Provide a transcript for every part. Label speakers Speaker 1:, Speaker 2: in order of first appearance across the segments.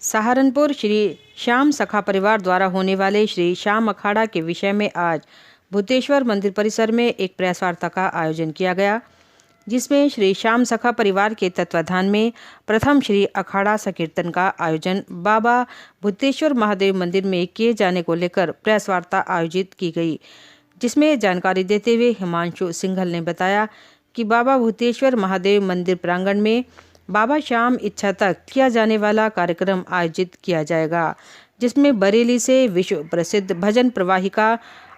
Speaker 1: सहारनपुर श्री श्याम सखा परिवार द्वारा होने वाले श्री श्याम अखाड़ा के विषय में आज भूतेश्वर मंदिर परिसर में एक प्रेस वार्ता का आयोजन किया गया, जिसमें श्री श्याम सखा परिवार के तत्वाधान में प्रथम श्री अखाड़ा संकीर्तन का आयोजन बाबा भूतेश्वर महादेव मंदिर में किए जाने को लेकर प्रेस वार्ता आयोजित की गई, जिसमें जानकारी देते हुए हिमांशु सिंघल ने बताया कि बाबा भूतेश्वर महादेव मंदिर प्रांगण में बाबा श्याम इच्छा तक किया जाने वाला कार्यक्रम आयोजित किया जाएगा, जिसमें बरेली से विश्व प्रसिद्ध भजन प्रवाहिका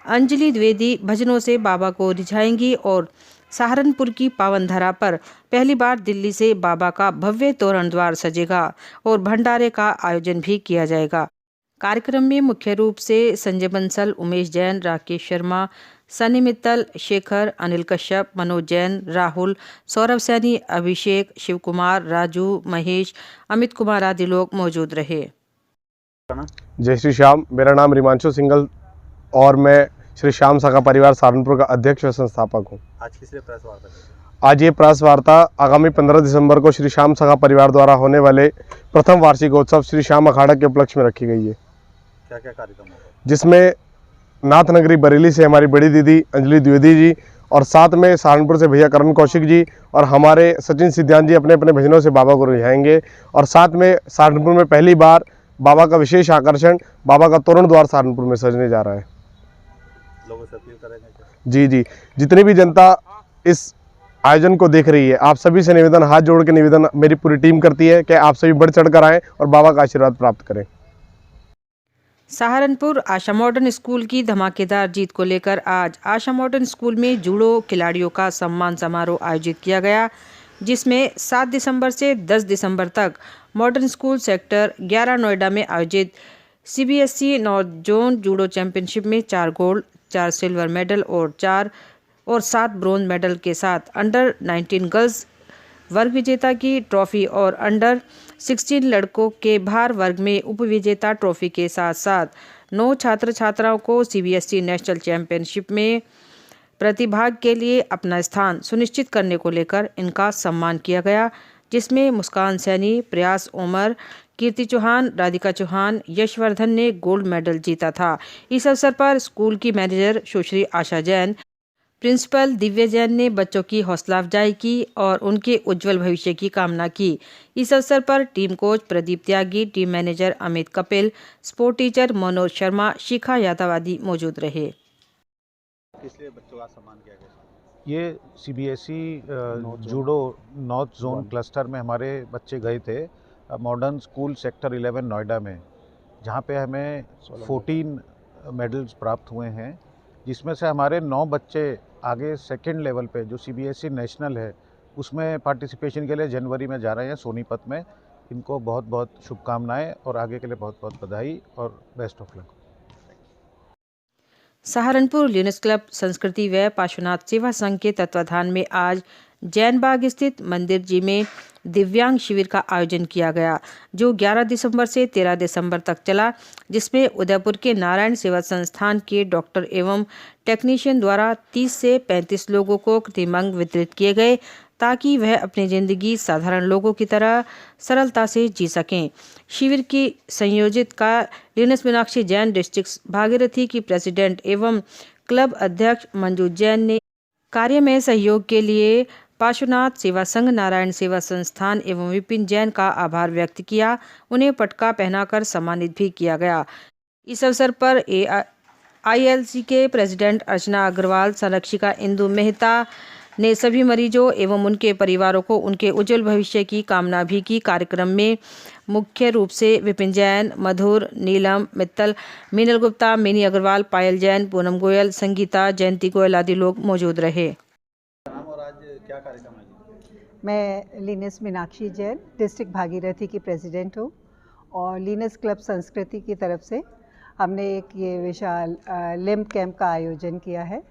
Speaker 1: अंजलि द्विवेदी भजनों से बाबा को रिझाएंगी और सहारनपुर की पावन धरा पर पहली बार दिल्ली से बाबा का भव्य तोरण द्वार सजेगा और भंडारे का आयोजन भी किया जाएगा। कार्यक्रम में मुख्य रूप से संजय बंसल, उमेश जैन, राकेश शर्मा, सनी मित्तल, शेखर, अनिल कश्यप, मनोज जैन, राहुल, सौरभ सैनी, अभिषेक, शिव कुमार, राजू, महेश, अमित कुमार आदि लोग मौजूद रहे।
Speaker 2: जय श्री श्याम। मेरा नाम हिमांशु सिंघल और मैं श्री श्याम सखा परिवार सहारनपुर का अध्यक्ष व संस्थापक हूँ।
Speaker 3: आज किस लिए प्रेस वार्ता?
Speaker 2: आज ये प्रेस वार्ता आगामी 15 दिसंबर को श्री श्याम सखा परिवार द्वारा होने वाले प्रथम वार्षिकोत्सव श्री श्याम अखाड़ा के उपलक्ष्य में रखी गई है।
Speaker 3: क्या क्या कार्यक्रम होगा?
Speaker 2: जिसमें नाथनगरी बरेली से हमारी बड़ी दीदी अंजलि द्विवेदी जी और साथ में सहारनपुर से भैया करण कौशिक जी और हमारे सचिन सिद्धांत जी अपने अपने भजनों से बाबा को रिझाएंगे। और साथ में सहारनपुर में पहली बार बाबा का विशेष आकर्षण बाबा का तोरण द्वार सहारनपुर में सजने जा रहा है।
Speaker 3: लोगों से अपील करेंगे क्या?
Speaker 2: जी, जितनी भी जनता इस आयोजन को देख रही है, आप सभी से निवेदन, हाथ जोड़ के निवेदन मेरी पूरी टीम करती है कि आप सभी बढ़ चढ़ कर आएँ और बाबा का आशीर्वाद प्राप्त करें।
Speaker 1: सहारनपुर आशा मॉडर्न स्कूल की धमाकेदार जीत को लेकर आज आशा मॉडर्न स्कूल में जूडो खिलाड़ियों का सम्मान समारोह आयोजित किया गया, जिसमें 7 दिसंबर से 10 दिसंबर तक मॉडर्न स्कूल सेक्टर 11 नोएडा में आयोजित CBSE north zone judo championship में 4 गोल्ड, 4 सिल्वर मेडल और 7 ब्रोंज मेडल के साथ अंडर 19 गर्ल्स वर्ग विजेता की ट्रॉफी और अंडर 16 लड़कों के भार वर्ग में उपविजेता ट्रॉफी के साथ साथ 9 छात्र छात्राओं को CBSE नेशनल चैंपियनशिप में प्रतिभाग के लिए अपना स्थान सुनिश्चित करने को लेकर इनका सम्मान किया गया, जिसमें मुस्कान सैनी, प्रयास उमर, कीर्ति चौहान, राधिका चौहान, यशवर्धन ने गोल्ड मेडल जीता था। इस अवसर पर स्कूल की मैनेजर सुश्री आशा जैन, प्रिंसिपल दिव्या जैन ने बच्चों की हौसला अफजाई की और उनके उज्जवल भविष्य की कामना की। इस अवसर पर team coach Pradeep Tyagi, team manager Amit Kapil, sport teacher Manoj Sharma, Shikha Yadav आदि मौजूद रहे।
Speaker 3: किस लिए बच्चों का सम्मान किया गया?
Speaker 4: ये CBSE judo north zone cluster में हमारे बच्चे गए थे मॉडर्न स्कूल सेक्टर 11 नोएडा में, जहाँ पे हमें 14 मेडल्स प्राप्त हुए हैं, जिसमें से हमारे 9 बच्चे आगे सेकंड लेवल पे जो CBSE नेशनल है उसमें पार्टिसिपेशन के लिए जनवरी में जा रहे हैं सोनीपत में। इनको बहुत बहुत शुभकामनाएं और आगे के लिए बहुत बहुत बधाई और best of luck.
Speaker 1: Saharanpur lioness club Sanskriti व पार्श्वनाथ सेवा संघ के तत्वाधान में आज जैन बाग स्थित मंदिर जी में दिव्यांग शिविर का आयोजन किया गया, जो 11 दिसंबर से 13 दिसंबर तक चला, जिसमें उदयपुर के नारायण सेवा संस्थान के डॉक्टर एवं टेक्नीशियन द्वारा 30 से 35 लोगों को कृतिमंग वितरित किए गए, ताकि वह अपनी ज़िंदगी साधारण लोगों की तरह सरलता से जी सकें। शिविर की संयोजित का लियनेस मीनाक्षी जैन डिस्ट्रिक्ट भागीरथी की प्रेसिडेंट एवं क्लब अध्यक्ष मंजू जैन ने कार्य में सहयोग के लिए पार्श्वनाथ सेवा संघ, नारायण सेवा संस्थान एवं विपिन जैन का आभार व्यक्त किया। उन्हें पटका पहनाकर सम्मानित भी किया गया। इस अवसर पर AILC के प्रेसिडेंट अर्चना अग्रवाल, संरक्षिका इंदु मेहता ने सभी मरीजों एवं उनके परिवारों को उनके उज्जवल भविष्य की कामना भी की। कार्यक्रम में मुख्य रूप से विपिन जैन, मधुर, नीलम मित्तल, मीनल गुप्ता, मिनी अग्रवाल, पायल जैन, पूनम गोयल, संगीता, जयंती गोयल आदि लोग मौजूद रहे।
Speaker 3: नाम और आज क्या कार्यक्रम है जी?
Speaker 5: मैं लियनेस मीनाक्षी जैन डिस्ट्रिक्ट भागीरथी की प्रेसिडेंट हूँ और लियनेस क्लब संस्कृति की तरफ से हमने एक ये विशाल लिम्ब कैंप का आयोजन किया है।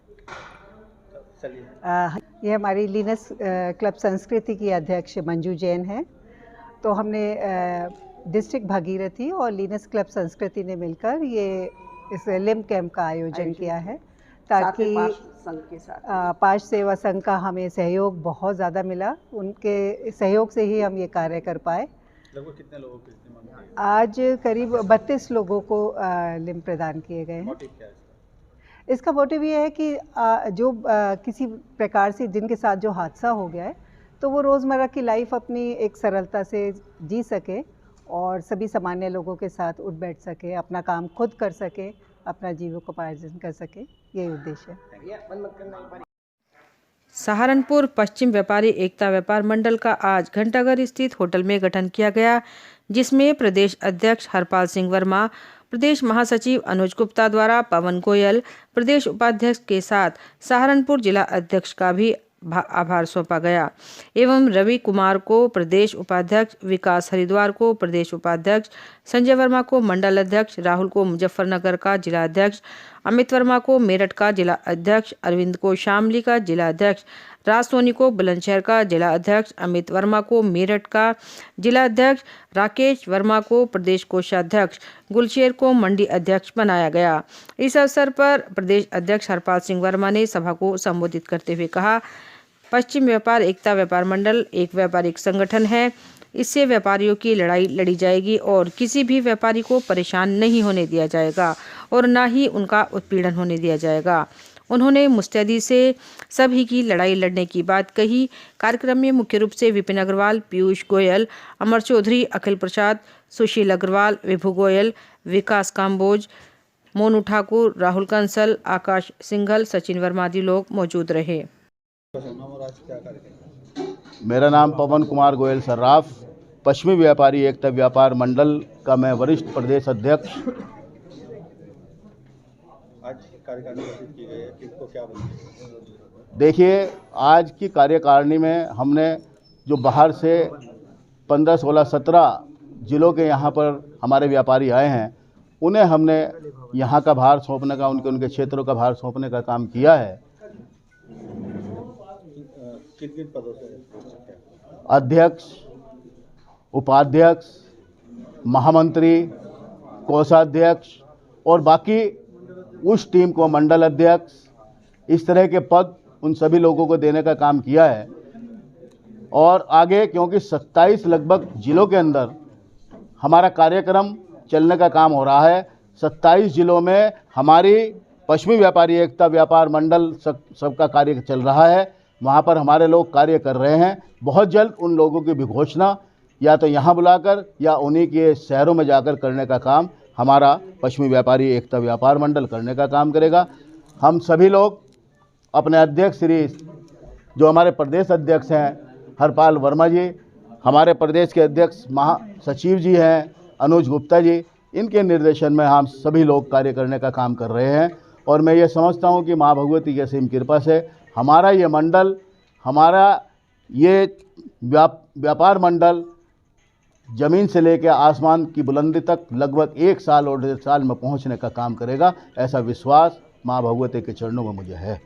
Speaker 5: ये हमारी लियनेस क्लब संस्कृति की अध्यक्ष मंजू जैन हैं। तो हमने डिस्ट्रिक्ट भागीरथी और लियनेस क्लब संस्कृति ने मिलकर ये इस लिम्ब कैंप का आयोजन किया है, ताकि पार्श्व सेवा संघ का हमें सहयोग बहुत ज़्यादा मिला। उनके सहयोग से ही हम ये कार्य कर पाए।
Speaker 3: लगभग कितने लोगों की इतनी मांग है?
Speaker 5: आज करीब 32 लोगों को लिम्ब प्रदान किए गए हैं।
Speaker 3: मोटिव क्या है इसका?
Speaker 5: इसका मोटिव ये है कि जो किसी प्रकार से जिनके साथ जो हादसा हो गया है, तो वो रोज़मर्रा की लाइफ अपनी एक सरलता से जी सके और सभी सामान्य लोगों के साथ उठ बैठ सके, अपना काम खुद कर सके, अपना जीविकोपार्जन कर सके, यही उद्देश्य है।
Speaker 1: सहारनपुर पश्चिम व्यापारी एकता व्यापार मंडल का आज घंटाघर स्थित होटल में गठन किया गया, जिसमें प्रदेश अध्यक्ष हरपाल सिंह वर्मा, प्रदेश महासचिव अनुज गुप्ता द्वारा पवन गोयल, प्रदेश उपाध्यक्ष के साथ सहारनपुर जिला अध्यक्ष का भी आभार सौंपा गया एवं रवि कुमार को प्रदेश उपाध्यक्ष, विकास हरिद्वार को प्रदेश उपाध्यक्ष, संजय वर्मा को मंडल अध्यक्ष, राहुल को मुजफ्फरनगर का जिला अध्यक्ष, अमित वर्मा को मेरठ का जिला अध्यक्ष, अरविंद को शामली का जिला अध्यक्ष, राज सोनी को बुलंदशहर का जिला अध्यक्ष, अमित वर्मा को मेरठ का जिला अध्यक्ष, राकेश वर्मा को प्रदेश कोषाध्यक्ष, गुलशेर को मंडी अध्यक्ष बनाया गया। इस अवसर पर प्रदेश अध्यक्ष हरपाल सिंह वर्मा ने सभा को संबोधित करते हुए कहा, पश्चिम व्यापार एकता व्यापार मंडल एक व्यापारिक संगठन है। इससे व्यापारियों की लड़ाई लड़ी जाएगी और किसी भी व्यापारी को परेशान नहीं होने दिया जाएगा और न ही उनका उत्पीड़न होने दिया जाएगा। उन्होंने मुस्तैदी से सभी की लड़ाई लड़ने की बात कही। कार्यक्रम में मुख्य रूप से विपिन अग्रवाल, पीयूष गोयल, अमर चौधरी, अखिल प्रसाद, सुशील अग्रवाल, विभू गोयल, विकास काम्बोज, मोनू ठाकुर, राहुल कंसल, आकाश सिंघल, सचिन वर्मा आदि लोग मौजूद रहे।
Speaker 3: नाम और आज क्या कार्यक्रम है?
Speaker 6: मेरा नाम पवन कुमार गोयल सर्राफ, पश्चिमी व्यापारी एकता व्यापार मंडल का मैं वरिष्ठ प्रदेश अध्यक्ष।
Speaker 3: आज कार्यकारिणी गठित की गई है, किसको क्या बोलेंगे?
Speaker 6: देखिए, आज की कार्यकारिणी में हमने जो बाहर से 15, 16, 17 जिलों के यहाँ पर हमारे व्यापारी आए हैं, उन्हें हमने यहाँ का भार सौंपने का, उनके क्षेत्रों का भार सौंपने का काम किया है।
Speaker 3: किन किन पदों से?
Speaker 6: अध्यक्ष, उपाध्यक्ष, महामंत्री, कोषाध्यक्ष और बाकी उस टीम को मंडल अध्यक्ष, इस तरह के पद उन सभी लोगों को देने का काम किया है। और आगे क्योंकि 27 लगभग जिलों के अंदर हमारा कार्यक्रम चलने का काम हो रहा है, 27 जिलों में हमारी पश्चिमी व्यापारी एकता व्यापार मंडल सबका कार्य चल रहा है। वहाँ पर हमारे लोग कार्य कर रहे हैं। बहुत जल्द उन लोगों की भी घोषणा या तो यहाँ बुलाकर या उन्हीं के शहरों में जाकर करने का काम हमारा पश्चिमी व्यापारी एकता व्यापार मंडल करने का काम करेगा। हम सभी लोग अपने अध्यक्ष श्री जो हमारे प्रदेश अध्यक्ष हैं हरपाल वर्मा जी, हमारे प्रदेश के अध्यक्ष महासचिव जी हैं अनुज गुप्ता जी, इनके निर्देशन में हम सभी लोग कार्य करने का काम कर रहे हैं। और मैं ये समझता हूँ कि माँ भगवती की असीम कृपा से हमारा ये मंडल, हमारा ये व्यापार मंडल ज़मीन से लेकर आसमान की बुलंदी तक लगभग 1 साल और 1.5 साल में पहुंचने का काम करेगा। ऐसा विश्वास माँ भगवती के चरणों में मुझे है।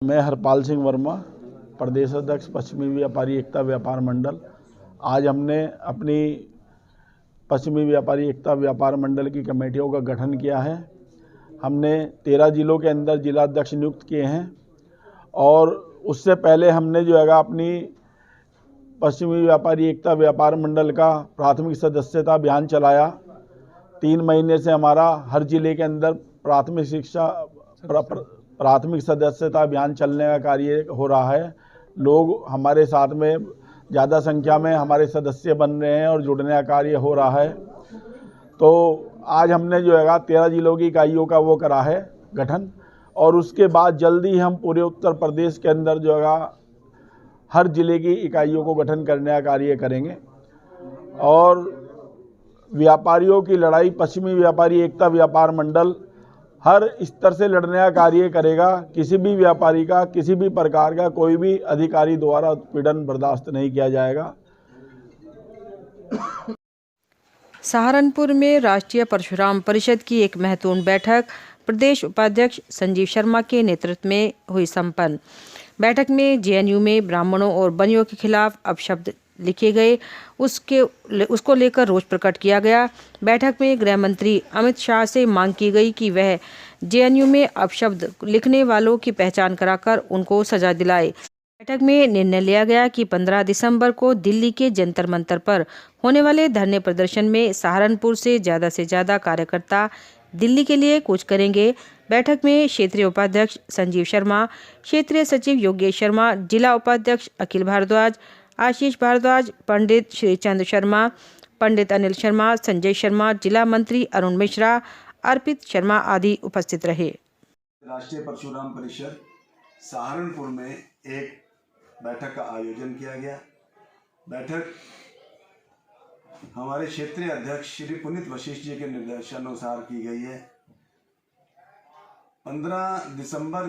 Speaker 7: मैं हरपाल सिंह वर्मा, प्रदेश अध्यक्ष पश्चिमी व्यापारी एकता व्यापार मंडल। आज हमने अपनी पश्चिमी व्यापारी एकता व्यापार मंडल की कमेटियों का गठन किया है। हमने 13 जिलों के अंदर जिलाध्यक्ष नियुक्त किए हैं और उससे पहले हमने जो है अपनी पश्चिमी व्यापारी एकता व्यापार मंडल का प्राथमिक सदस्यता अभियान चलाया। 3 महीने से हमारा हर जिले के अंदर प्राथमिक सदस्यता अभियान चलने का कार्य हो रहा है। लोग हमारे साथ में ज़्यादा संख्या में हमारे सदस्य बन रहे हैं और जुड़ने का कार्य हो रहा है। तो आज हमने जो है 13 जिलों की इकाइयों का वो करा है गठन, और उसके बाद जल्दी हम पूरे उत्तर प्रदेश के अंदर जो है हर जिले की इकाइयों को गठन करने का कार्य करेंगे। और व्यापारियों की लड़ाई पश्चिमी व्यापारी एकता व्यापार मंडल हर स्तर से लड़ने का कार्य करेगा। किसी भी व्यापारी का, किसी भी प्रकार का कोई भी अधिकारी द्वारा उत्पीड़न बर्दाश्त नहीं किया जाएगा।
Speaker 1: सहारनपुर में राष्ट्रीय परशुराम परिषद की एक महत्वपूर्ण बैठक प्रदेश उपाध्यक्ष संजीव शर्मा के नेतृत्व में हुई संपन्न। बैठक में जेएनयू में ब्राह्मणों और बनियों के खिलाफ अपशब्द लिखे गए, उसको लेकर रोष प्रकट किया गया। बैठक में गृह मंत्री अमित शाह से मांग की गई कि वह जेएनयू में अपशब्द लिखने वालों की पहचान कराकर उनको सजा दिलाए। बैठक में निर्णय लिया गया कि 15 दिसंबर को दिल्ली के जंतर मंतर पर होने वाले धरने प्रदर्शन में सहारनपुर से ज़्यादा कार्यकर्ता दिल्ली के लिए कूच करेंगे। बैठक में क्षेत्रीय उपाध्यक्ष संजीव शर्मा, क्षेत्रीय सचिव योगेश शर्मा, जिला उपाध्यक्ष अखिल भारद्वाज, आशीष भारद्वाज, पंडित श्रीचंद शर्मा, पंडित अनिल शर्मा, संजय शर्मा, जिला मंत्री अरुण मिश्रा, अर्पित शर्मा आदि उपस्थित रहे।
Speaker 8: राष्ट्रीय परशुराम परिषद सहारनपुर में एक बैठक का आयोजन किया गया। बैठक हमारे क्षेत्रीय अध्यक्ष श्री पुनीत वशिष्ठ जी के निर्देशानुसार की गई है। 15 दिसंबर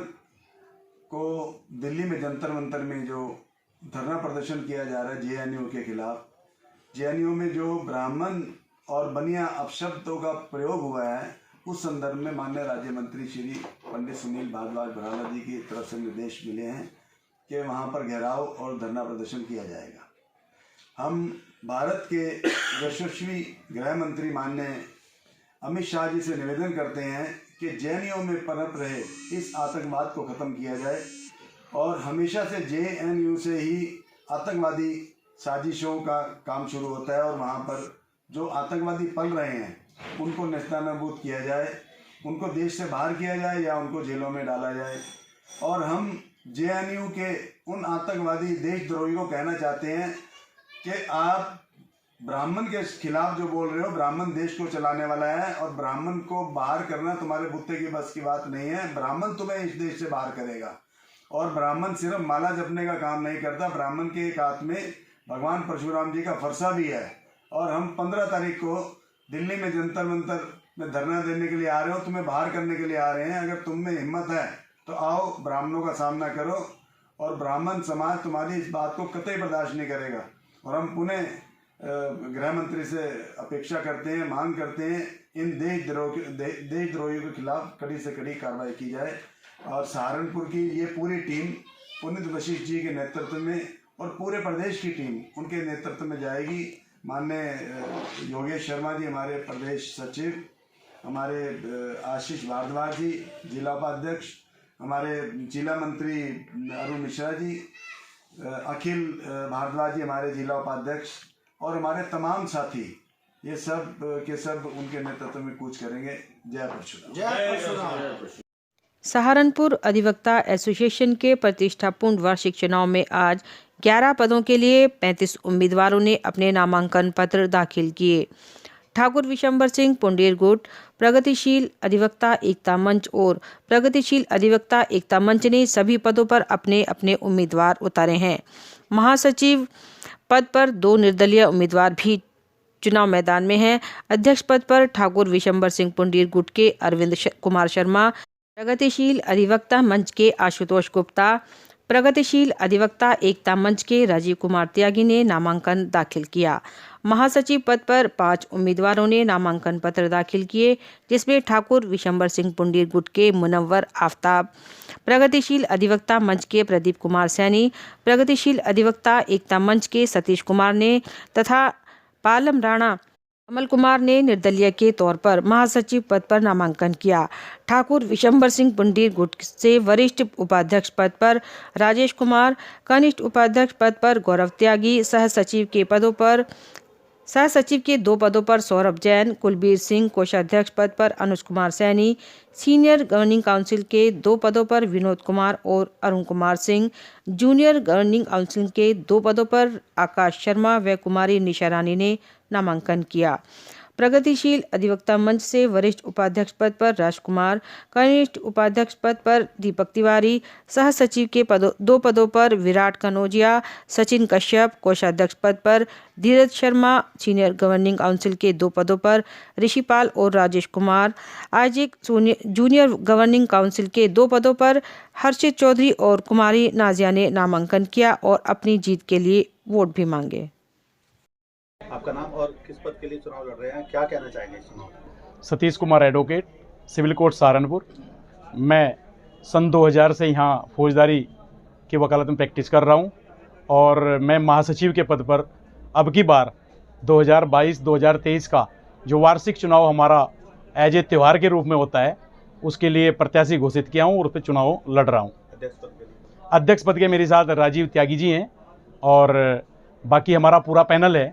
Speaker 8: को दिल्ली में जंतर मंतर में जो धरना प्रदर्शन किया जा रहा है जेएनयू के खिलाफ, जेएनयू में जो ब्राह्मण और बनिया अपशब्दों का प्रयोग हुआ है, उस संदर्भ में माननीय राज्य मंत्री श्री पंडित सुनील भारद्वाज भराला जी की तरफ से निर्देश मिले हैं कि वहाँ पर घेराव और धरना प्रदर्शन किया जाएगा। हम भारत के यशस्वी गृह मंत्री माननीय अमित शाह जी से निवेदन करते हैं कि जेएनयू में पनप रहे इस आतंकवाद को ख़त्म किया जाए और हमेशा से जेएनयू से ही आतंकवादी साजिशों का काम शुरू होता है और वहाँ पर जो आतंकवादी पल रहे हैं उनको नेस्तनाबूद किया जाए, उनको देश से बाहर किया जाए या उनको जेलों में डाला जाए। और हम जेएनयू के उन आतंकवादी देशद्रोहियों को कहना चाहते हैं कि आप ब्राह्मण के खिलाफ जो बोल रहे हो, ब्राह्मण देश को चलाने वाला है और ब्राह्मण को बाहर करना तुम्हारे बुत्ते की बस की बात नहीं है। ब्राह्मण तुम्हें इस देश से बाहर करेगा और ब्राह्मण सिर्फ माला जपने का काम नहीं करता, ब्राह्मण के एक हाथ में भगवान परशुराम जी का फरसा भी है। और हम 15 तारीख को दिल्ली में जंतर मंतर में धरना देने के लिए आ रहे हो, तुम्हें बाहर करने के लिए आ रहे हैं। अगर तुम में हिम्मत है तो आओ, ब्राह्मणों का सामना करो और ब्राह्मण समाज तुम्हारी इस बात को कतई बर्दाश्त नहीं करेगा। और हम पुनः गृह मंत्री से अपेक्षा करते हैं, मांग करते हैं, इन देशद्रोहियों के खिलाफ कड़ी से कड़ी कार्रवाई की जाए। और सहारनपुर की ये पूरी टीम पुनीत वशिष्ठ जी के नेतृत्व में और पूरे प्रदेश की टीम उनके नेतृत्व में जाएगी। माननीय योगेश शर्मा जी हमारे प्रदेश सचिव, हमारे आशीष भारद्वाज जी जिला उपाध्यक्ष, हमारे जिला मंत्री अरुण मिश्रा जी, अखिल भारद्वाज जी हमारे जिला उपाध्यक्ष और हमारे तमाम साथी, ये सब के सब उनके नेतृत्व में कूच करेंगे। जय परशुराम।
Speaker 1: सहारनपुर अधिवक्ता एसोसिएशन के प्रतिष्ठापूर्ण वार्षिक चुनाव में आज 11 पदों के लिए 35 उम्मीदवारों ने अपने नामांकन पत्र दाखिल किए। ठाकुर विशंबर सिंह पुंडेर गुट, प्रगतिशील अधिवक्ता एकता मंच और प्रगतिशील अधिवक्ता एकता मंच ने सभी पदों पर अपने अपने उम्मीदवार उतारे हैं। महासचिव पद पर 2 निर्दलीय उम्मीदवार भी चुनाव मैदान में हैं। अध्यक्ष पद पर ठाकुर विशंबर सिंह पुंडेर गुट के अरविंद कुमार शर्मा, प्रगतिशील अधिवक्ता मंच के आशुतोष गुप्ता, प्रगतिशील अधिवक्ता एकता मंच के राजीव कुमार त्यागी ने नामांकन दाखिल किया। महासचिव पद पर 5 उम्मीदवारों ने नामांकन पत्र दाखिल किए, जिसमें ठाकुर विशंबर सिंह पुंडेर गुट के मुनव्वर आफ्ताब, प्रगतिशील अधिवक्ता मंच के प्रदीप कुमार सैनी, प्रगतिशील अधिवक्ता एकता मंच के सतीश कुमार ने तथा पालम राणा कमल कुमार ने निर्दलीय के तौर पर महासचिव पद पर नामांकन किया। ठाकुर विशंबर सिंह पुंडेर गुट से वरिष्ठ उपाध्यक्ष पद पर राजेश कुमार, कनिष्ठ उपाध्यक्ष पद पर गौरव त्यागी, सहसचिव के 2 पदों पर सौरभ जैन, कुलबीर सिंह, कोषाध्यक्ष पद पर Anuj Kumar Saini, senior governing council के 2 पदों पर विनोद कुमार और Arun Kumar Singh, junior governing council के 2 पदों पर आकाश शर्मा व कुमारी निशा रानी ने नामांकन किया। प्रगतिशील अधिवक्ता मंच से वरिष्ठ उपाध्यक्ष पद पर राजकुमार, कनिष्ठ उपाध्यक्ष पद पर दीपक तिवारी, सहसचिव के 2 पदों पर विराट कनौजिया, सचिन कश्यप, कोषाध्यक्ष पद पर Dheeraj Sharma, senior governing council के 2 पदों पर ऋषिपाल और राजेश कुमार, आइजिक जूनियर गवर्निंग काउंसिल के 2 पदों पर हर्षित चौधरी और कुमारी नाजिया ने नामांकन किया और अपनी जीत के लिए वोट भी मांगे।
Speaker 3: आपका नाम और किस पद के लिए चुनाव लड़ रहे हैं, क्या कहना चाहेंगे इस चुनाव?
Speaker 9: Satish Kumar advocate, civil court Saharanpur. मैं सन 2000 से यहाँ फौजदारी की वकालत में प्रैक्टिस कर रहा हूँ और मैं महासचिव के पद पर अब की बार 2022-2023 का जो वार्षिक चुनाव हमारा एज ए त्यौहार के रूप में होता है, उसके लिए प्रत्याशी घोषित किया हूँ और उस पर चुनाव लड़ रहा हूँ। अध्यक्ष पद के मेरे साथ राजीव त्यागी जी हैं और बाकी हमारा पूरा पैनल है।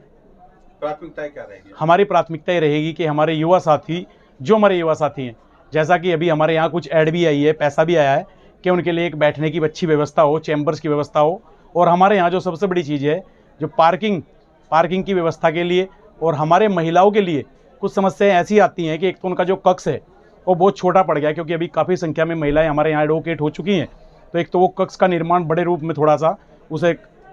Speaker 3: प्राथमिकताएं क्या रहेगी?
Speaker 9: हमारी प्राथमिकता ये रहेगी कि हमारे युवा साथी, जो हमारे युवा साथी हैं, जैसा कि अभी हमारे यहाँ कुछ ऐड भी आई है, पैसा भी आया है कि उनके लिए एक बैठने की अच्छी व्यवस्था हो, चैम्बर्स की व्यवस्था हो। और हमारे यहाँ जो सबसे बड़ी चीज़ है, जो पार्किंग की व्यवस्था के लिए, और हमारे महिलाओं के लिए कुछ समस्याएं ऐसी आती हैं कि एक तो उनका जो कक्ष है वो बहुत छोटा पड़ गया है, क्योंकि अभी काफ़ी संख्या में महिलाएं हमारे यहाँ एडवोकेट हो चुकी हैं। तो एक तो वो कक्ष का निर्माण बड़े रूप में थोड़ा सा उसे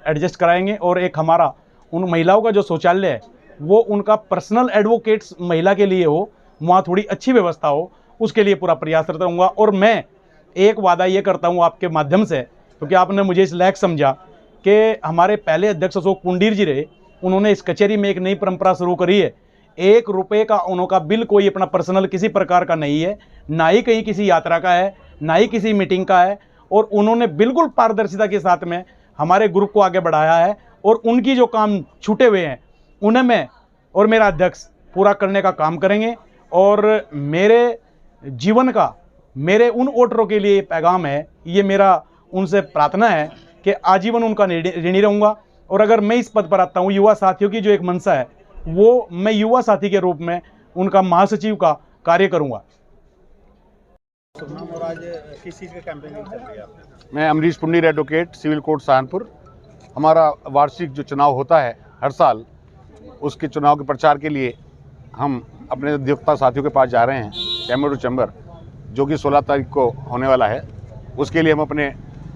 Speaker 9: एडजस्ट कराएंगे, और एक हमारा उन महिलाओं का जो शौचालय है वो उनका पर्सनल एडवोकेट्स महिला के लिए हो, वहाँ थोड़ी अच्छी व्यवस्था हो, उसके लिए पूरा प्रयासरत रहूँगा। और मैं एक वादा ये करता हूँ आपके माध्यम से, क्योंकि आपने मुझे इस लायक समझा कि हमारे पहले अध्यक्ष अशोक पुंडीर जी रहे, उन्होंने इस कचहरी में एक नई परंपरा शुरू करी है। 1 रुपये का उनका बिल कोई अपना पर्सनल किसी प्रकार का नहीं है, ना ही कहीं किसी यात्रा का है, ना ही किसी मीटिंग का है। और उन्होंने बिल्कुल पारदर्शिता के साथ में हमारे ग्रुप को आगे बढ़ाया है, और उनकी जो काम छूटे हुए हैं उन्हें मैं और मेरा अध्यक्ष पूरा करने का काम करेंगे। और मेरे जीवन का, मेरे उन वोटरों के लिए पैगाम है, ये मेरा उनसे प्रार्थना है कि आजीवन उनका ऋणी रहूँगा। और अगर मैं इस पद पर आता हूँ, युवा साथियों की जो एक मंशा है, वो मैं युवा साथी के रूप में उनका महासचिव का कार्य करूँगा।
Speaker 3: और आज किस चीज़ का कैंपेनिंग चल रही है आपने?
Speaker 6: मैं Amrish Pundir advocate, civil court Saharanpur. हमारा वार्षिक जो चुनाव होता है हर साल, उसके चुनाव के प्रचार के लिए हम अपने अधिवक्ता साथियों के पास जा रहे हैं, चैम्बर टू चैम्बर, जो कि 16 तारीख को होने वाला है। उसके लिए हम अपने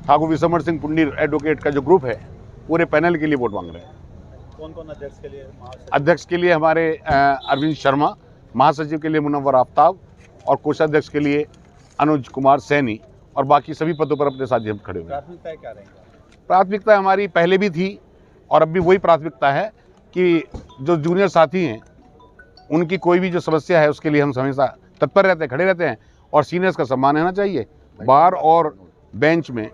Speaker 6: ठाकुर विशंबर सिंह पुंडीर एडवोकेट का जो ग्रुप है, पूरे पैनल के लिए वोट मांग रहे हैं।
Speaker 3: कौन कौन अध्यक्ष के लिए?
Speaker 6: अध्यक्ष के लिए हमारे अरविंद शर्मा, महासचिव के लिए मुनव्वर आफ्ताब, और कोषाध्यक्ष के लिए अनुज कुमार सैनी, और बाकी सभी पदों पर अपने साथी हम खड़े हुए हैं।
Speaker 3: प्राथमिकताएं क्या रहेंगी?
Speaker 6: प्राथमिकता हमारी पहले भी थी और अब भी वही प्राथमिकता है कि जो जूनियर साथी हैं उनकी कोई भी जो समस्या है उसके लिए हम हमेशा तत्पर रहते हैं, खड़े रहते हैं। और सीनियर्स का सम्मान रहना चाहिए। बार और बेंच में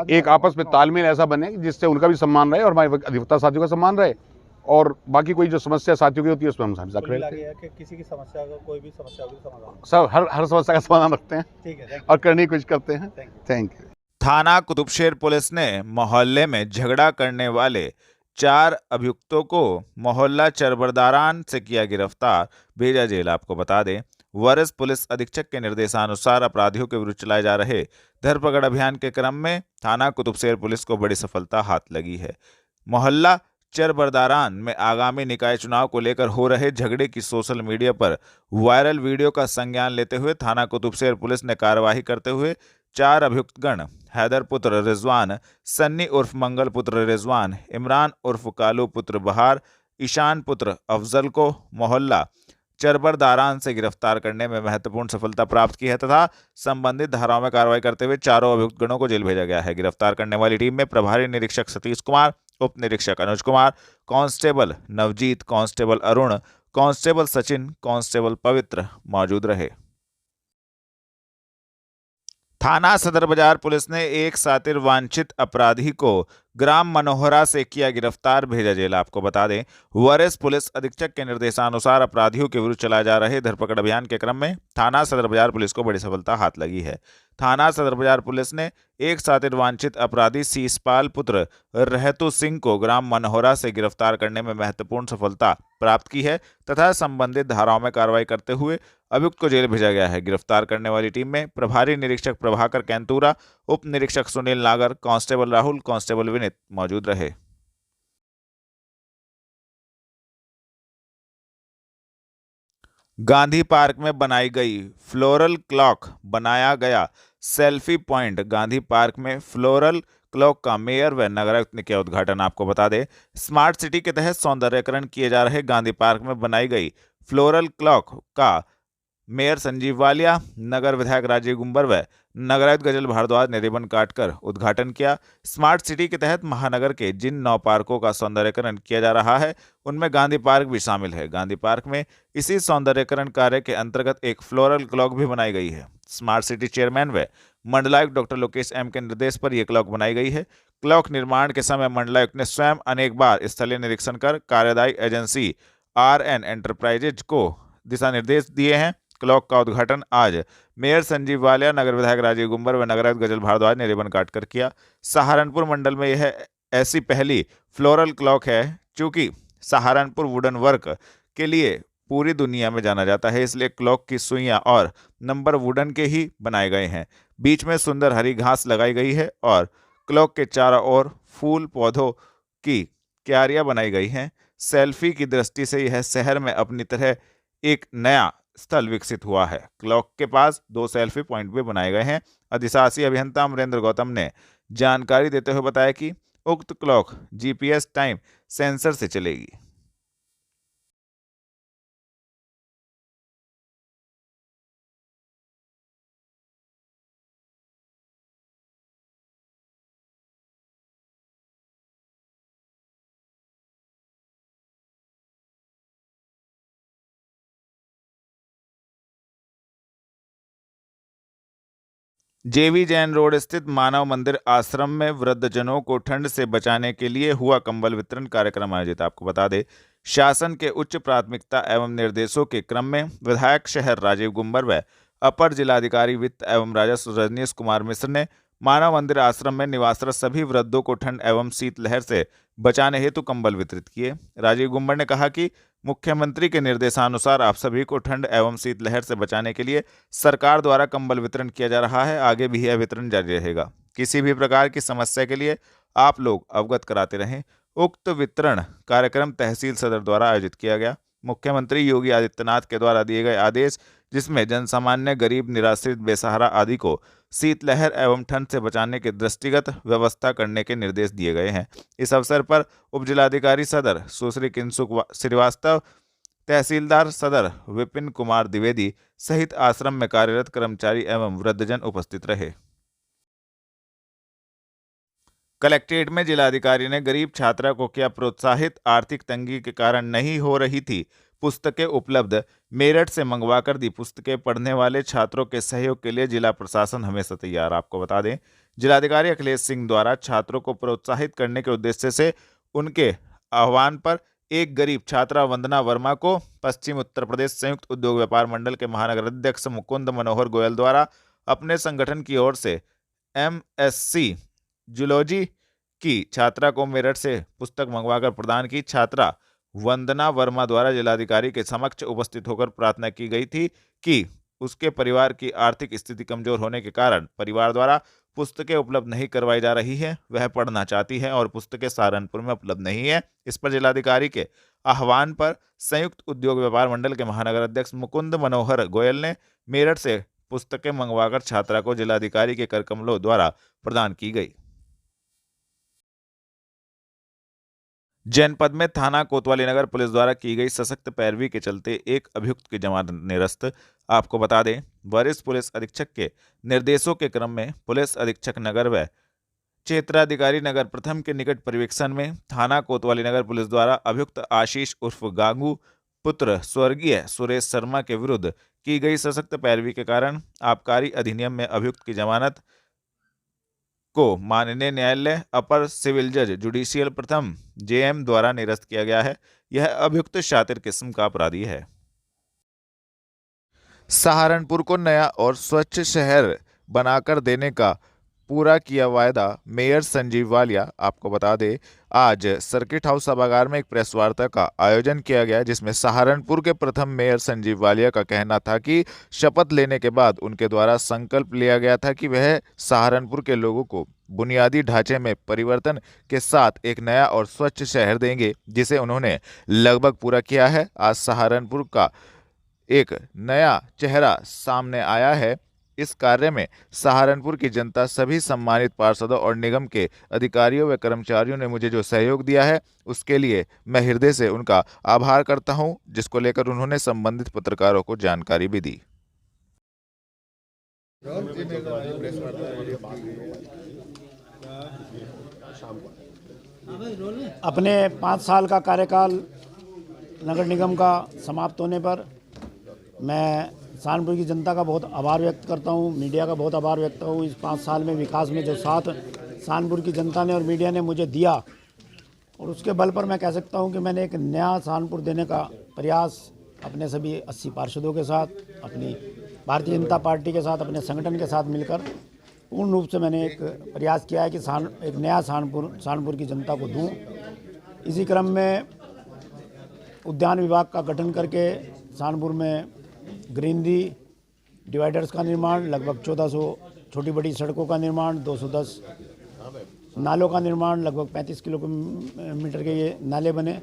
Speaker 6: एक आपस में तालमेल ऐसा बने जिससे उनका भी सम्मान रहे और हमारे अधिवक्ता साथियों का सम्मान रहे, और बाकी कोई जो समस्या साथियों की होती है उसमें हम हमेशा खड़े रहते हैं।
Speaker 3: कि किसी की समस्या का, कोई भी समस्या होगी समाधान
Speaker 6: सब हर समस्या का समाधान रखते हैं।
Speaker 3: ठीक है,
Speaker 6: और करने की कोशिश करते हैं। Thank you.
Speaker 10: थाना कुतुबशेर पुलिस ने मोहल्ले में झगड़ा करने वाले 4 अभियुक्तों को मोहल्ला चरबरदारान से किया गिरफ्तार, भेजा जेल। आपको बता दें, वरिष्ठ पुलिस अधीक्षक के निर्देशानुसार अपराधियों के विरुद्ध चलाए जा रहे धरपकड़ अभियान के क्रम में थाना कुतुबशेर पुलिस को बड़ी सफलता हाथ लगी है। मोहल्ला चरबरदारान में आगामी निकाय चुनाव को लेकर हो रहे झगड़े की सोशल मीडिया पर वायरल वीडियो का संज्ञान लेते हुए थाना कुतुबशेर पुलिस ने कार्यवाही करते हुए 4 अभियुक्तगण हैदर पुत्र रिजवान, सन्नी उर्फ मंगल पुत्र रिजवान, इमरान उर्फ कालू पुत्र बहार, ईशान पुत्र अफजल को मोहल्ला चरबरदारान से गिरफ्तार करने में महत्वपूर्ण सफलता प्राप्त की है तथा संबंधित धाराओं में कार्रवाई करते हुए चारों अभियुक्तगणों को जेल भेजा गया है। गिरफ्तार करने वाली टीम में प्रभारी निरीक्षक सतीश कुमार, उप निरीक्षक Anuj Kumar, constable Navjeet, constable Arun, constable Sachin, constable Pavitra मौजूद रहे। थाना सदर बाजार पुलिस ने एक शातिर वांछित अपराधी को ग्राम मनोहरा से किया गिरफ्तार, भेजा जेल। आपको बता दें, वरिष्ठ पुलिस अधीक्षक के निर्देशानुसार अपराधियों के विरुद्ध चलाए जा रहे धरपकड़ अभियान के क्रम में थाना सदर बाजार पुलिस को बड़ी सफलता हाथ लगी है। थाना सदर बाजार पुलिस ने एक शातिर वांछित अपराधी शीशपाल पुत्र रहतु सिंह को ग्राम मनोहरा से गिरफ्तार करने में महत्वपूर्ण सफलता प्राप्त की है तथा संबंधित धाराओं में कार्रवाई करते हुए अभियुक्त को जेल भेजा गया है। गिरफ्तार करने वाली टीम में प्रभारी निरीक्षक प्रभाकर कैंतूरा, उप निरीक्षक सुनील नागर, कांस्टेबल राहुल, कांस्टेबल विनीत मौजूद रहे। गांधी पार्क में बनाई गई फ्लोरल क्लॉक, बनाया गया सेल्फी पॉइंट। गांधी पार्क में फ्लोरल क्लॉक का मेयर व नगरायुक्त ने किया उद्घाटन। आपको बता दें, स्मार्ट सिटी के तहत सौंदर्यकरण किए जा रहे गांधी पार्क में बनाई गई फ्लोरल क्लॉक का मेयर संजीव वालिया, नगर विधायक राजीव गुंबर व नगरायुक्त गजल भारद्वाज ने रिबन काटकर उद्घाटन किया। स्मार्ट सिटी के तहत महानगर के जिन 9 पार्कों का सौंदर्यकरण किया जा रहा है उनमें गांधी पार्क भी शामिल है। गांधी पार्क में इसी सौंदर्यकरण कार्य के अंतर्गत एक फ्लोरल क्लॉक भी बनाई गई है। स्मार्ट सिटी चेयरमैन व मंडलायुक्त डॉक्टर लोकेश एम के निर्देश पर यह क्लॉक बनाई गई है। क्लॉक निर्माण के समय मंडलायुक्त ने स्वयं अनेक बार स्थलीय निरीक्षण कर कार्यदायी एजेंसी RN एंटरप्राइजेज को दिशा निर्देश दिए हैं। क्लॉक का उद्घाटन आज मेयर संजीव वालिया, नगर विधायक राजीव गुम्बर व नगराध्यक्ष गजल भारद्वाज ने रिबन काटकर किया। सहारनपुर मंडल में यह ऐसी पहली फ्लोरल क्लॉक है। चूंकि सहारनपुर वुडन वर्क के लिए पूरी दुनिया में जाना जाता है, इसलिए क्लॉक की सुइयां और नंबर वुडन के ही बनाए गए हैं। बीच में सुंदर हरी घास लगाई गई है और क्लॉक के चारों ओर फूल पौधों की क्यारियां बनाई गई हैं। सेल्फी की दृष्टि से यह शहर में अपनी तरह एक नया स्थल विकसित हुआ है। क्लॉक के पास 2 सेल्फी पॉइंट भी बनाए गए हैं। अधिशासी अभियंता अमरेंद्र गौतम ने जानकारी देते हुए बताया कि उक्त क्लॉक जीपीएस टाइम सेंसर से चलेगी। जेवी जैन रोड स्थित मानव मंदिर आश्रम में वृद्धजनों को ठंड से बचाने के लिए हुआ कंबल वितरण कार्यक्रम आयोजित। आपको बता दें, शासन के उच्च प्राथमिकता एवं निर्देशों के क्रम में विधायक शहर राजीव गुम्बर व अपर जिलाधिकारी वित्त एवं राजस्व रजनीश कुमार मिश्र ने मानव मंदिर आश्रम में निवासरत सभी वृद्धों को ठंड एवं शीतलहर से बचाने हेतु कंबल वितरित किए। राजीव गुम्बर ने कहा कि मुख्यमंत्री के निर्देशानुसार आप सभी को ठंड एवं शीतलहर से बचाने के लिए सरकार द्वारा कंबल वितरण किया जा रहा है। आगे भी यह वितरण जारी रहेगा। किसी भी प्रकार की समस्या के लिए आप लोग अवगत कराते रहें। उक्त वितरण कार्यक्रम तहसील सदर द्वारा आयोजित किया गया। मुख्यमंत्री योगी आदित्यनाथ के द्वारा दिए गए आदेश, जिसमें जनसामान्य, गरीब, निराश्रित, बेसहारा आदि को शीतलहर एवं ठंड से बचाने के दृष्टिगत व्यवस्था करने के निर्देश दिए गए हैं। इस अवसर पर उपजिलाधिकारी सदर सुश्री किंसुक श्रीवास्तव, तहसीलदार सदर विपिन कुमार द्विवेदी सहित आश्रम में कार्यरत कर्मचारी एवं वृद्धजन उपस्थित रहे। कलेक्ट्रेट में जिलाधिकारी ने गरीब छात्रा को किया प्रोत्साहित। आर्थिक तंगी के कारण नहीं हो रही थी पुस्तकें उपलब्ध, मेरठ से मंगवाकर दी पुस्तकें। पढ़ने वाले छात्रों के सहयोग के लिए जिला प्रशासन हमेशा तैयार। आपको बता दें, जिलाधिकारी अखिलेश सिंह द्वारा छात्रों को प्रोत्साहित करने के उद्देश्य से उनके आह्वान पर एक गरीब छात्रा वंदना वर्मा को पश्चिम उत्तर प्रदेश संयुक्त उद्योग व्यापार मंडल के महानगर अध्यक्ष मुकुंद मनोहर गोयल द्वारा अपने संगठन की ओर से MSc जूलॉजी की छात्रा को मेरठ से पुस्तक मंगवाकर प्रदान की। छात्रा वंदना वर्मा द्वारा जिलाधिकारी के समक्ष उपस्थित होकर प्रार्थना की गई थी कि उसके परिवार की आर्थिक स्थिति कमजोर होने के कारण परिवार द्वारा पुस्तकें उपलब्ध नहीं करवाई जा रही है। वह पढ़ना चाहती है और पुस्तकें सहारनपुर में उपलब्ध नहीं है। इस पर जिलाधिकारी के आह्वान पर संयुक्त उद्योग व्यापार मंडल के महानगर अध्यक्ष मुकुंद मनोहर गोयल ने मेरठ से पुस्तकें मंगवाकर छात्रा को जिलाधिकारी के करकमलों द्वारा प्रदान की गई। जनपद में थाना कोतवाली नगर पुलिस द्वारा की गई सशक्त पैरवी के चलते एक अभियुक्त की जमानत निरस्त। आपको बता दें, वरिष्ठ पुलिस अधीक्षक के निर्देशों के क्रम में पुलिस अधीक्षक नगर व क्षेत्राधिकारी नगर प्रथम के निकट पर्यवेक्षण में थाना कोतवाली नगर पुलिस द्वारा अभियुक्त आशीष उर्फ गांगू पुत्र स्वर्गीय सुरेश शर्मा के विरुद्ध की गई सशक्त पैरवी के कारण आबकारी अधिनियम में अभियुक्त की जमानत को माननीय न्यायालय अपर सिविल जज जुडिशियल प्रथम JM द्वारा निरस्त किया गया है। यह अभियुक्त शातिर किस्म का अपराधी है। सहारनपुर को नया और स्वच्छ शहर बनाकर देने का पूरा किया वायदा मेयर संजीव वालिया। आपको बता दें, आज सर्किट हाउस सभागार में एक प्रेस वार्ता का आयोजन किया गया, जिसमें सहारनपुर के प्रथम मेयर संजीव वालिया का कहना था कि शपथ लेने के बाद उनके द्वारा संकल्प लिया गया था कि वह सहारनपुर के लोगों को बुनियादी ढांचे में परिवर्तन के साथ एक नया और स्वच्छ शहर देंगे, जिसे उन्होंने लगभग पूरा किया है। आज सहारनपुर का एक नया चेहरा सामने आया है। इस कार्य में सहारनपुर की जनता, सभी सम्मानित पार्षदों और निगम के अधिकारियों व कर्मचारियों ने मुझे जो सहयोग दिया है, उसके लिए मैं हृदय से उनका आभार करता हूं, जिसको लेकर उन्होंने संबंधित पत्रकारों को जानकारी भी दी।
Speaker 11: अपने 5 साल का कार्यकाल नगर निगम का समाप्त होने पर मैं सहारनपुर की जनता का बहुत आभार व्यक्त करता हूँ, मीडिया का बहुत आभार व्यक्त करता हूँ। इस 5 साल में विकास में जो साथ सहारनपुर की जनता ने और मीडिया ने मुझे दिया, और उसके बल पर मैं कह सकता हूँ कि मैंने एक नया सहारनपुर देने का प्रयास अपने सभी 80 पार्षदों के साथ, अपनी भारतीय जनता पार्टी के साथ, अपने संगठन के साथ मिलकर पूर्ण रूप से मैंने एक प्रयास किया है कि एक नया सहारनपुर की जनता को दूं। इसी क्रम में उद्यान विभाग का गठन करके सहारनपुर में ग्रीनरी डिवाइडर्स का निर्माण, लगभग 1400 छोटी बड़ी सड़कों का निर्माण, 210 नालों का निर्माण, लगभग 35 किलोमीटर के ये नाले बने।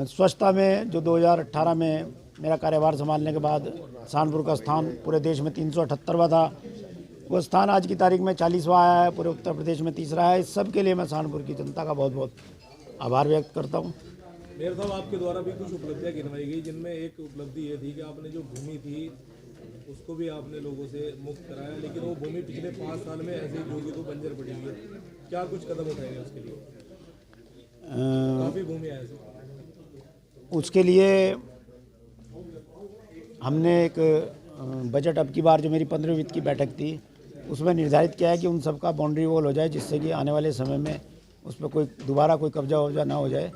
Speaker 11: स्वच्छता में जो 2018 में मेरा कार्यभार संभालने के बाद सहारनपुर का स्थान पूरे देश में 378वां था, वो स्थान आज की तारीख में 40वां आया है, पूरे उत्तर प्रदेश में तीसरा है। इस सब के लिए मैं सहारनपुर की जनता का बहुत बहुत आभार व्यक्त करता हूँ।
Speaker 12: मेयर साहब, आपके द्वारा भी कुछ उपलब्धियां गिनवाई गई, जिनमें एक उपलब्धि ये थी कि आपने जो भूमि थी उसको भी आपने लोगों से मुक्त कराया, लेकिन वो भूमि पिछले 5 साल में ऐसे ही जोगी तो बंजर पड़ी हुई है। क्या कुछ कदम उठाएंगे उसके लिए? काफ़ी भूमि है ऐसी।
Speaker 11: उसके लिए हमने एक बजट, अब की बार जो मेरी 15वीं वित्त की बैठक थी उसमें निर्धारित किया है कि उन सब का बाउंड्री वॉल हो जाए, जिससे कि आने वाले समय में उस पर कोई दोबारा कोई कब्जा वब्जा ना हो जाए।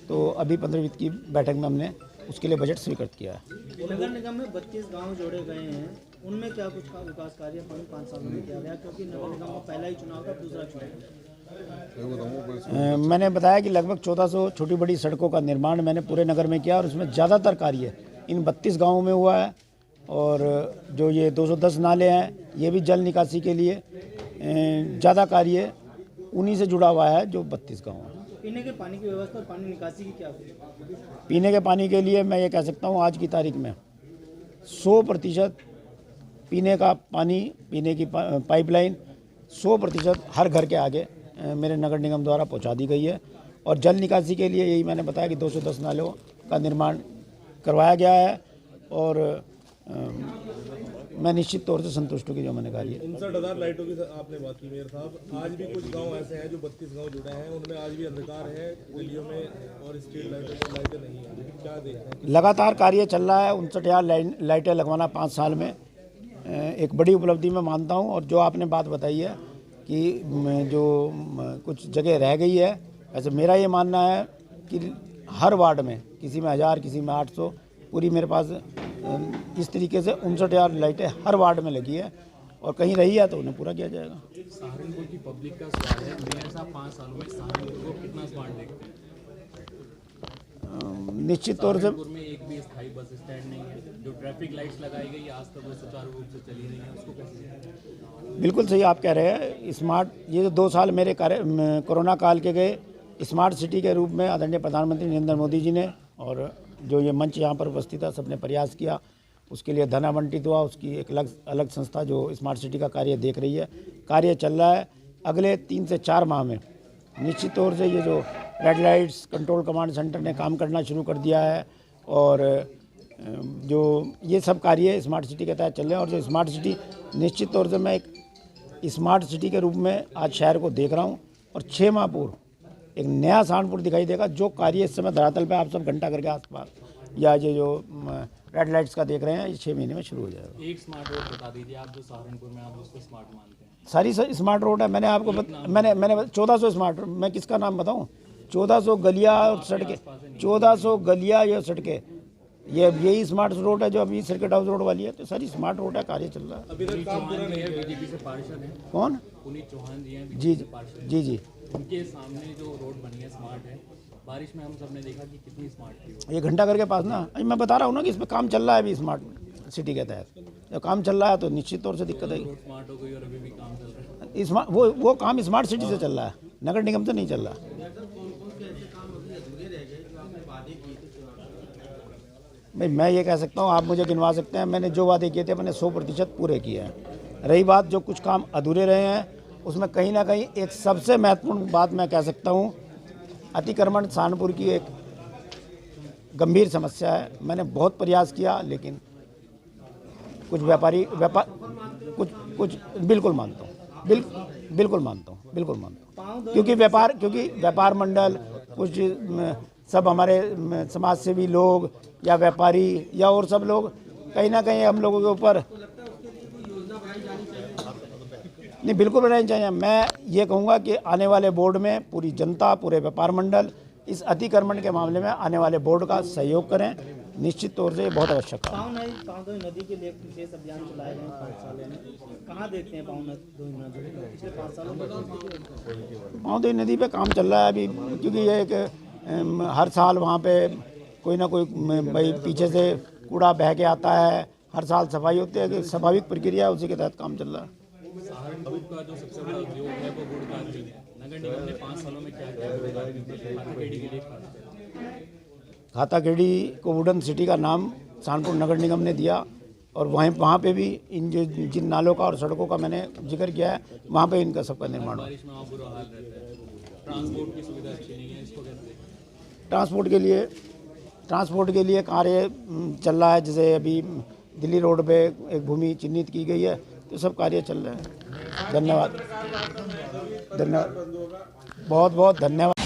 Speaker 11: तो अभी 15वीं वित्त की बैठक में हमने उसके लिए बजट स्वीकृत किया है।
Speaker 13: नगर निगम में 32 गांव जोड़े गए हैं, उनमें क्या कुछ विकास कार्य 5 सालों में किया गया? क्योंकि नगर निगम का पहला ही चुनाव था, दूसरा चुनाव।
Speaker 11: मैंने बताया कि लगभग 1400 छोटी बड़ी सड़कों का निर्माण मैंने पूरे नगर में किया और उसमें ज़्यादातर कार्य इन 32 गाँवों में हुआ है। और जो ये 210 नाले हैं, ये भी जल निकासी के लिए ज़्यादा कार्य उन्हीं से जुड़ा हुआ है जो 32 गाँव हैं।
Speaker 13: पीने के पानी की व्यवस्था और पानी निकासी की क्या हुई?
Speaker 11: पीने के पानी के लिए मैं ये कह सकता हूँ आज की तारीख में 100% पीने का पानी, पीने की पाइपलाइन 100% हर घर के आगे मेरे नगर निगम द्वारा पहुँचा दी गई है। और जल निकासी के लिए यही मैंने बताया कि 210 नालों का निर्माण करवाया गया है। और मैं निश्चित तौर से संतुष्ट हूँ कि जो मैंने कहा।
Speaker 12: 59,000 लाइटों की आपने बात की मेयर साहब, आज भी कुछ गांव ऐसे हैं जो 32 गांव जुड़े हैं, उनमें आज भी अंधकार है गलियों में और स्ट्रीट लाइटें नहीं है। क्या देखते हैं?
Speaker 11: लगातार कार्य चल रहा है। 59,000 लाइटें लगवाना 5 साल में एक बड़ी उपलब्धि मैं मानता हूँ। और जो आपने बात बताई है कि जो कुछ जगह रह गई है, वैसे मेरा ये मानना है कि हर वार्ड में किसी में 1000, किसी में 800, पूरी मेरे पास इस तरीके से 59,000 लाइटें हर वार्ड में लगी है और कहीं रही है तो उन्हें पूरा किया जाएगा।
Speaker 14: सहारनपुर की पब्लिक का सवाल है, मेयर साहब 5 सालों में सहारनपुर को कितना स्मार्ट देखते हैं?
Speaker 11: निश्चित तौर से
Speaker 14: सहारनपुर में एक भी स्थायी बस स्टैंड नहीं है, जो ट्रैफिक लाइट्स लगाई गई आज तक वो सुचारू रूप से चली रही है, उसको कैसे?
Speaker 11: बिल्कुल सही आप कह रहे हैं। स्मार्ट, ये जो 2 साल मेरे कोरोना काल के गए, स्मार्ट सिटी के रूप में आदरणीय प्रधानमंत्री नरेंद्र मोदी जी ने और जो ये मंच यहाँ पर उपस्थित है सबने प्रयास किया, उसके लिए धन आवंटित हुआ। उसकी एक अलग संस्था जो स्मार्ट सिटी का कार्य देख रही है, कार्य चल रहा है। अगले 3 से 4 माह में निश्चित तौर से ये जो red lights control command centre ने काम करना शुरू कर दिया है और जो ये सब कार्य स्मार्ट सिटी के तहत चल रहे हैं। और जो स्मार्ट सिटी, निश्चित तौर से मैं एक स्मार्ट सिटी के रूप में आज शहर को देख रहा हूँ और 6 माह पूर्व एक नया सहारनपुर दिखाई देगा। जो कार्य इस समय धरातल पे आप सब घंटा घर के आसपास या ये जो रेड लाइट्स का देख रहे हैं, ये 6 महीने में शुरू हो जाएगा।
Speaker 14: एक स्मार्ट रोड बता दीजिए आप, जो सहारनपुर में आप उसको स्मार्ट मानते हैं।
Speaker 11: सारी स्मार्ट रोड है। मैंने आपको मैंने 1400 स्मार्ट, मैं किसका नाम बताऊं? 1400 गलियां और सड़कें, 1400 गलियां या सड़कें, यही स्मार्ट रोड है जो अभी सर्किट हाउस रोड वाली है। तो सारी स्मार्ट रोड है, कार्य चल रहा है।
Speaker 12: अभी तक काम पूरा नहीं है।
Speaker 14: बीजेपी से पार्षद हैं
Speaker 11: कौन?
Speaker 14: पुनीत चौहान जी हैं,
Speaker 11: जी जी जी।
Speaker 14: उनके सामने जो रोड बनी है स्मार्ट है, बारिश में हम सब ने देखा कि कितनी स्मार्ट थी।
Speaker 11: ये घंटा घर के पास ना, मैं बता रहा हूँ ना कि इस पर काम चल रहा है अभी स्मार्ट सिटी के तहत। जब काम चल रहा है तो निश्चित तौर से दिक्कत आएगी।
Speaker 14: स्मार्ट हो गई और अभी भी काम चल रहा है।
Speaker 11: स्मार्ट वो काम स्मार्ट सिटी से चल रहा है, नगर निगम से नहीं चल रहा। भाई मैं ये कह सकता हूँ, आप मुझे गिनवा सकते हैं, मैंने जो वादे किए थे मैंने 100% पूरे किए हैं। रही बात जो कुछ काम अधूरे रहे हैं, उसमें कहीं ना कहीं एक सबसे महत्वपूर्ण बात मैं कह सकता हूँ, अतिक्रमण सहारनपुर की एक गंभीर समस्या है। मैंने बहुत प्रयास किया लेकिन कुछ कुछ बिल्कुल मानता हूँ, बिल्कुल मानता हूँ, क्योंकि व्यापार मंडल, कुछ सब हमारे समाज सेवी लोग या व्यापारी या और सब लोग कहीं ना कहीं हम लोगों के ऊपर नहीं, बिल्कुल बनानी चाहिए। मैं ये कहूँगा कि आने वाले बोर्ड में पूरी जनता, पूरे व्यापार मंडल इस अतिक्रमण के मामले में आने वाले बोर्ड का सहयोग करें निश्चित तौर से ये बहुत आवश्यक काम है।
Speaker 13: पावनदोई नदी के लिए विशेष अभियान चलाए गए 5 सालों में, कहाँ देखते हैं पावनदोई नदी पिछले 5 सालों में?
Speaker 11: पावनदोई नदी पे काम चल रहा है अभी, क्योंकि ये एक हर साल वहाँ पे कोई ना कोई भाई पीछे से कूड़ा बह के आता है, हर साल सफाई होती है, कि स्वाभाविक प्रक्रिया है, उसी के तहत काम चल रहा है।
Speaker 14: सहारनपुर का जो सबसे बड़ा उद्योग है वो गुड़ का उद्योग है। नगर निगम ने 5 सालों में क्या किया खाताखेड़ी के लिए?
Speaker 11: खाताखेड़ी को वुडन सिटी का नाम सहारनपुर नगर निगम ने दिया, और वहाँ पे भी इन जो जिन नालों का और सड़कों का मैंने जिक्र किया है, वहाँ पे इनका सबका निर्माण हो।
Speaker 14: बारिश में वहाँ बुरा हाल रहता है, ट्रांसपोर्ट की सुविधा अच्छी नहीं है, इसको कैसे देखें?
Speaker 11: ट्रांसपोर्ट के लिए कार्य चल रहा है, जैसे अभी दिल्ली रोड पे एक भूमि चिन्हित की गई है, तो सब कार्य चल रहे हैं। धन्यवाद, बहुत बहुत धन्यवाद।